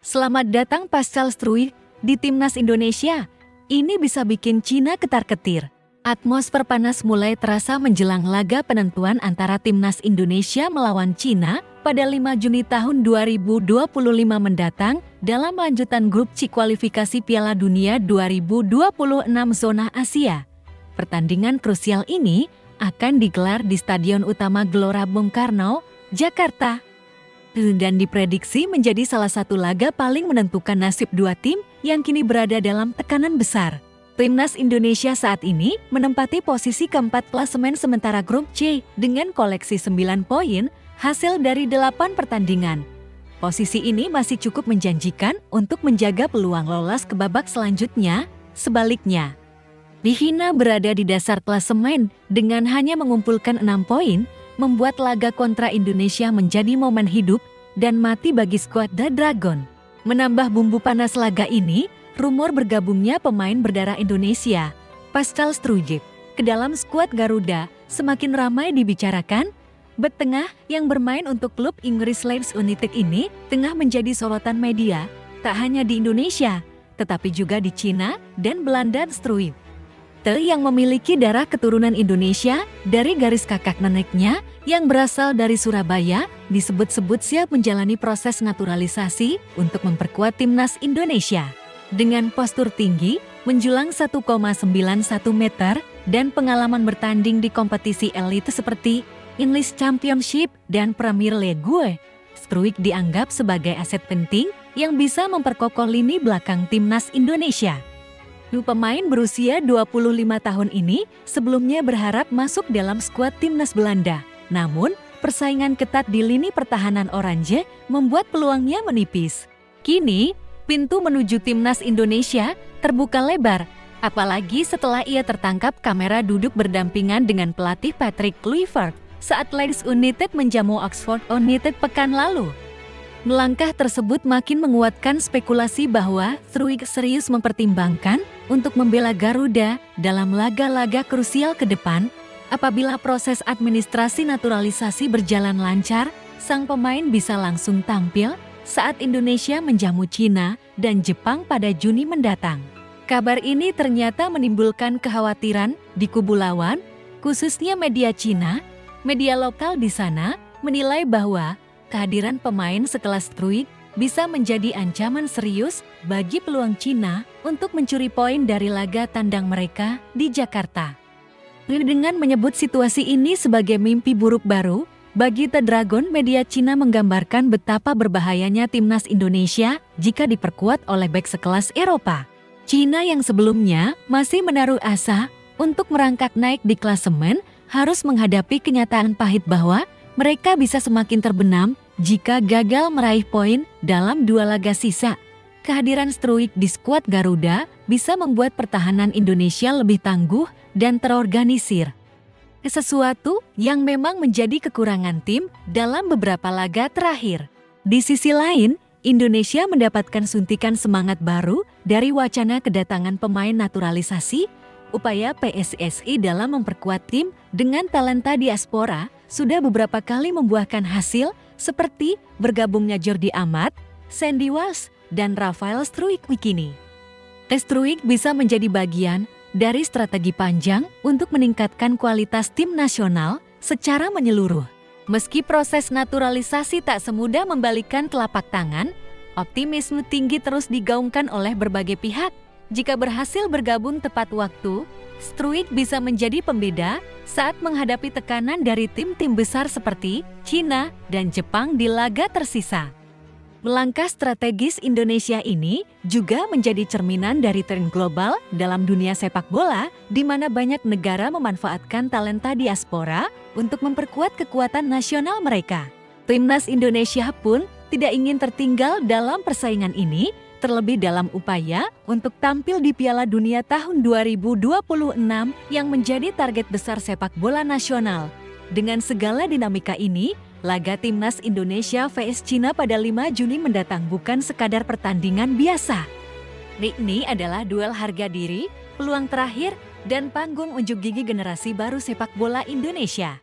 Selamat datang Pascal Struijk di Timnas Indonesia. Ini bisa bikin Cina ketar-ketir. Atmosfer panas mulai terasa menjelang laga penentuan antara Timnas Indonesia melawan Cina pada 5 Juni tahun 2025 mendatang dalam lanjutan grup C kualifikasi Piala Dunia 2026 zona Asia. Pertandingan krusial ini akan digelar di Stadion Utama Gelora Bung Karno, Jakarta. Dan diprediksi menjadi salah satu laga paling menentukan nasib dua tim yang kini berada dalam tekanan besar. Timnas Indonesia saat ini menempati posisi keempat klasemen sementara grup C dengan koleksi 9 poin hasil dari 8 pertandingan. Posisi ini masih cukup menjanjikan untuk menjaga peluang lolos ke babak selanjutnya. Sebaliknya, China berada di dasar klasemen dengan hanya mengumpulkan 6 poin, membuat laga kontra Indonesia menjadi momen hidup dan mati bagi skuad The Dragon. Menambah bumbu panas laga ini, rumor bergabungnya pemain berdarah Indonesia, Pascal Struijk, ke dalam skuad Garuda semakin ramai dibicarakan. Bek tengah yang bermain untuk klub Inggris Leeds United ini tengah menjadi sorotan media, tak hanya di Indonesia, tetapi juga di Cina dan Belanda. Struijk yang memiliki darah keturunan Indonesia dari garis kakak neneknya yang berasal dari Surabaya, disebut-sebut siap menjalani proses naturalisasi untuk memperkuat timnas Indonesia. Dengan postur tinggi, menjulang 1,91 meter, dan pengalaman bertanding di kompetisi elit seperti English Championship dan Premier League, Struijk dianggap sebagai aset penting yang bisa memperkokoh lini belakang timnas Indonesia. Pemain berusia 25 tahun ini sebelumnya berharap masuk dalam skuad timnas Belanda. Namun, persaingan ketat di lini pertahanan Oranje membuat peluangnya menipis. Kini, pintu menuju timnas Indonesia terbuka lebar, apalagi setelah ia tertangkap kamera duduk berdampingan dengan pelatih Patrick Kluivert saat Leeds United menjamu Oxford United pekan lalu. Langkah tersebut makin menguatkan spekulasi bahwa Struijk serius mempertimbangkan untuk membela Garuda dalam laga-laga krusial ke depan. Apabila proses administrasi naturalisasi berjalan lancar, sang pemain bisa langsung tampil saat Indonesia menjamu Cina dan Jepang pada Juni mendatang. Kabar ini ternyata menimbulkan kekhawatiran di kubu lawan, khususnya media Cina. Media lokal di sana menilai bahwa kehadiran pemain sekelas Struijk bisa menjadi ancaman serius bagi peluang Cina untuk mencuri poin dari laga tandang mereka di Jakarta. Dengan menyebut situasi ini sebagai mimpi buruk baru, bagi The Dragon, media Cina menggambarkan betapa berbahayanya timnas Indonesia jika diperkuat oleh bek sekelas Eropa. Cina yang sebelumnya masih menaruh asa untuk merangkak naik di klasemen harus menghadapi kenyataan pahit bahwa mereka bisa semakin terbenam jika gagal meraih poin dalam 2 laga sisa. Kehadiran Struijk di skuad Garuda bisa membuat pertahanan Indonesia lebih tangguh dan terorganisir. Sesuatu yang memang menjadi kekurangan tim dalam beberapa laga terakhir. Di sisi lain, Indonesia mendapatkan suntikan semangat baru dari wacana kedatangan pemain naturalisasi. Upaya PSSI dalam memperkuat tim dengan talenta diaspora sudah beberapa kali membuahkan hasil, seperti bergabungnya Jordi Amat, Sandy Walsh, dan Rafael Struijk kini. Struijk bisa menjadi bagian dari strategi panjang untuk meningkatkan kualitas tim nasional secara menyeluruh. Meski proses naturalisasi tak semudah membalikkan telapak tangan, optimisme tinggi terus digaungkan oleh berbagai pihak. Jika berhasil bergabung tepat waktu, Struijk bisa menjadi pembeda saat menghadapi tekanan dari tim-tim besar seperti Cina dan Jepang di laga tersisa. Langkah strategis Indonesia ini juga menjadi cerminan dari tren global dalam dunia sepak bola, di mana banyak negara memanfaatkan talenta diaspora untuk memperkuat kekuatan nasional mereka. Timnas Indonesia pun tidak ingin tertinggal dalam persaingan ini, terlebih dalam upaya untuk tampil di Piala Dunia tahun 2026 yang menjadi target besar sepak bola nasional. Dengan segala dinamika ini, laga Timnas Indonesia vs Cina pada 5 Juni mendatang bukan sekadar pertandingan biasa. Ini adalah duel harga diri, peluang terakhir, dan panggung unjuk gigi generasi baru sepak bola Indonesia.